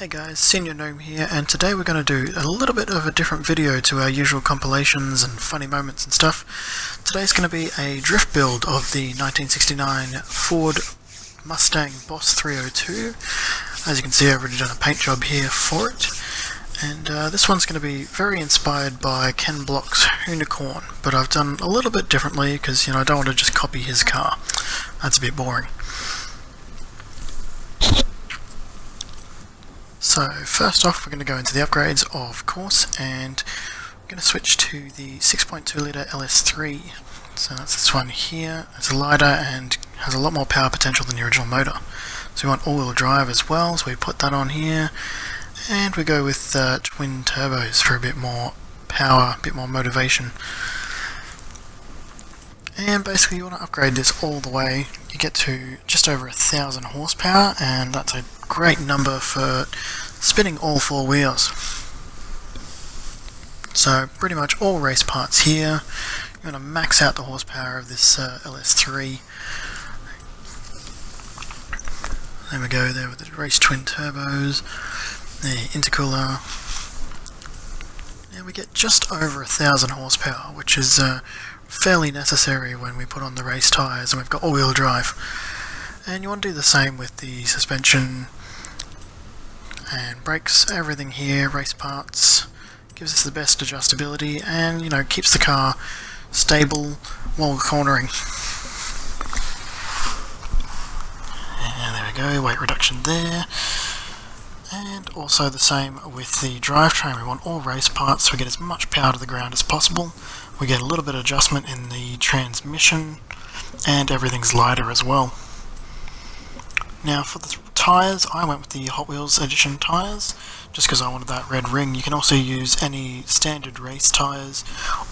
Hey guys, Senior Gnome here, and today we're going to do a little bit of a different video to our usual compilations and funny moments and stuff. Today's going to be a drift build of the 1969 Ford Mustang Boss 302. As you can see, I've already done a paint job here for it. And this one's going to be very inspired by Ken Block's Hoonicorn, but I've done a little bit differently because, I don't want to just copy his car. That's a bit boring. So first off, we're going to go into the upgrades, of course, and we're going to switch to the 6.2 litre LS3. So that's this one here. It's lighter and has a lot more power potential than the original motor. So we want all-wheel drive as well, so we put that on here. And we go with twin turbos for a bit more power, a bit more motivation. And basically you want to upgrade this all the way. You get to just over 1,000 horsepower, and that's a great number for spinning all four wheels. So pretty much all race parts here. You want to max out the horsepower of this LS3. There we go, there with the race twin turbos, the intercooler. And we get just over 1,000 horsepower, which is fairly necessary when we put on the race tyres and we've got all-wheel drive. And you want to do the same with the suspension and brakes, everything here, race parts. Gives us the best adjustability and, keeps the car stable while cornering. And there we go, weight reduction there. And also the same with the drivetrain. We want all race parts so we get as much power to the ground as possible. We get a little bit of adjustment in the transmission, and everything's lighter as well. Now for the tyres, I went with the Hot Wheels Edition tyres, just because I wanted that red ring. You can also use any standard race tyres,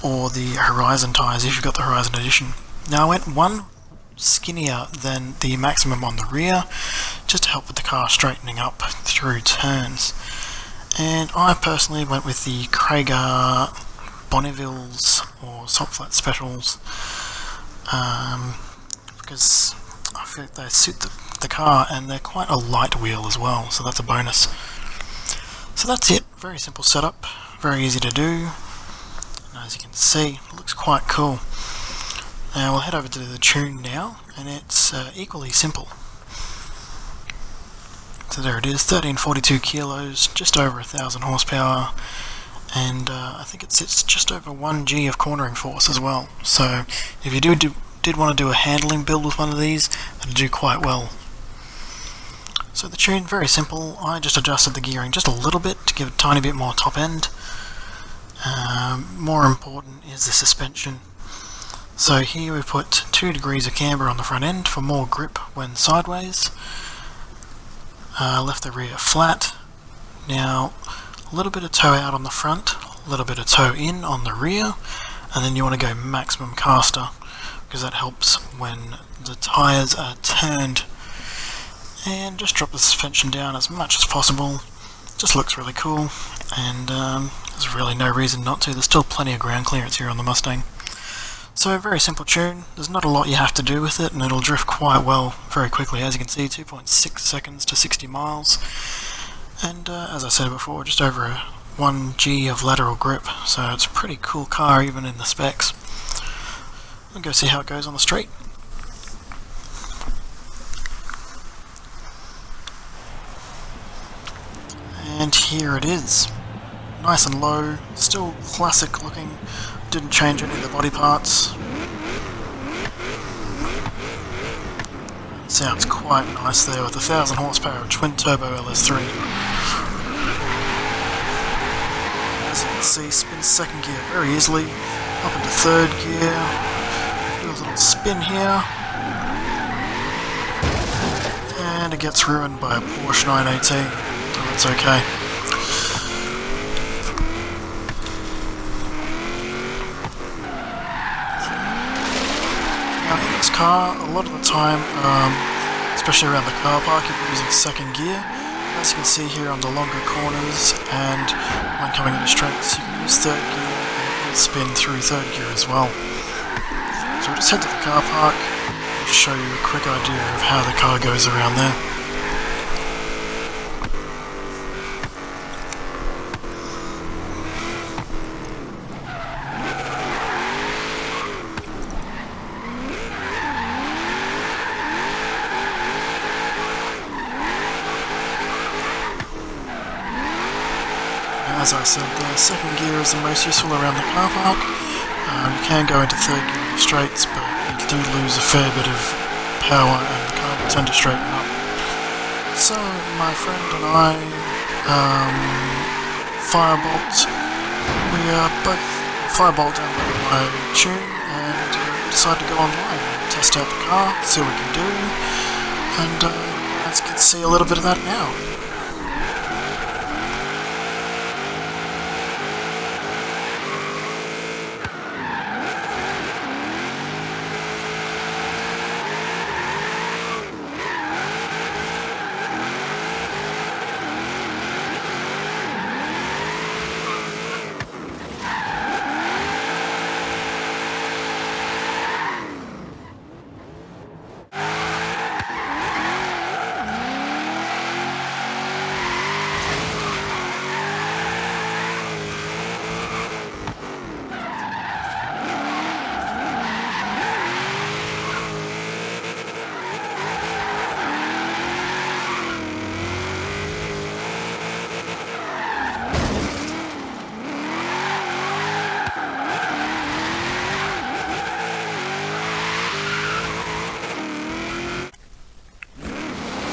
or the Horizon tyres if you've got the Horizon Edition. Now I went one skinnier than the maximum on the rear, just to help with the car straightening up through turns. And I personally went with the Krager Bonneville's or Salt Flat Specials, because I feel like they suit the car, and they're quite a light wheel as well, so that's a bonus. So that's it, very simple setup, very easy to do, and as you can see, it looks quite cool. Now we'll head over to the tune now, and it's equally simple. So there it is, 1342 kilos, just over 1,000 horsepower, and I think it sits just over 1 G of cornering force as well. So if you did want to do a handling build with one of these, it'll do quite well. So the tune, very simple. I just adjusted the gearing just a little bit to give a tiny bit more top end. More important is the suspension. So here we put 2 degrees of camber on the front end for more grip when sideways. Left the rear flat. Now a little bit of toe out on the front, a little bit of toe in on the rear, and then you want to go maximum caster, because that helps when the tyres are turned. And just drop the suspension down as much as possible. Just looks really cool, and there's really no reason not to. There's still plenty of ground clearance here on the Mustang. So a very simple tune, there's not a lot you have to do with it, and it'll drift quite well very quickly. As you can see, 2.6 seconds to 60 miles. And as I said before, just over 1 G of lateral grip, so it's a pretty cool car even in the specs. We'll go see how it goes on the street. And here it is. Nice and low, still classic looking, didn't change any of the body parts. Sounds quite nice there with 1,000 horsepower twin turbo LS3. As you can see, spins second gear very easily, up into third gear, do a little spin here, and it gets ruined by a Porsche 918, so that's okay. Now in this car, a lot of the time, especially around the car park, you'll be using second gear. As you can see here on the longer corners, and when coming into straights, you can use third gear, and it will spin through third gear as well. So we'll just head to the car park, and show you a quick idea of how the car goes around there. as I said, the second gear is the most useful around the car park. You can go into third gear in the straights, but you do lose a fair bit of power and the car will tend to straighten up. So my friend and I, Firebolt, we both Firebolt downloaded my tune and decided to go online and test out the car, see what we can do, and you guys can see a little bit of that now.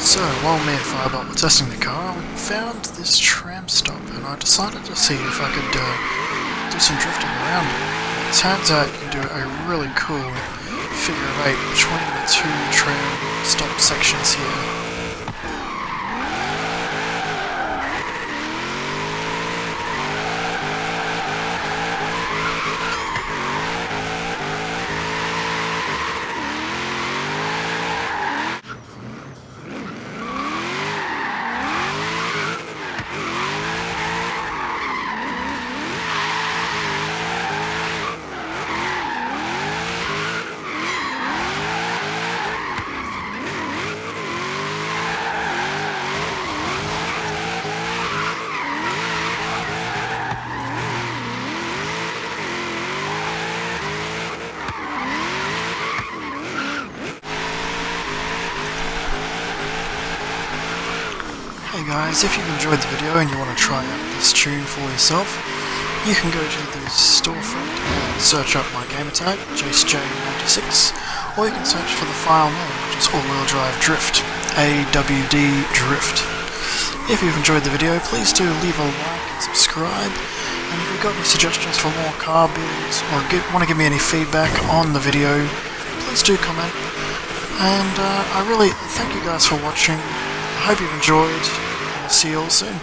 So, while me and FIREBOLT were testing the car, we found this tram stop and I decided to see if I could do some drifting around it. It turns out you can do a really cool figure of 8 between the two tram stop sections here. Hey guys, if you've enjoyed the video and you want to try out this tune for yourself, you can go to the storefront and search up my gamertag, JaceJ96, or you can search for the file name, which is all-wheel drive drift, AWD Drift. If you've enjoyed the video, please do leave a like and subscribe, and if you've got any suggestions for more car builds, or want to give me any feedback on the video, please do comment, and I really thank you guys for watching. I hope you've enjoyed, and I'll see you all soon.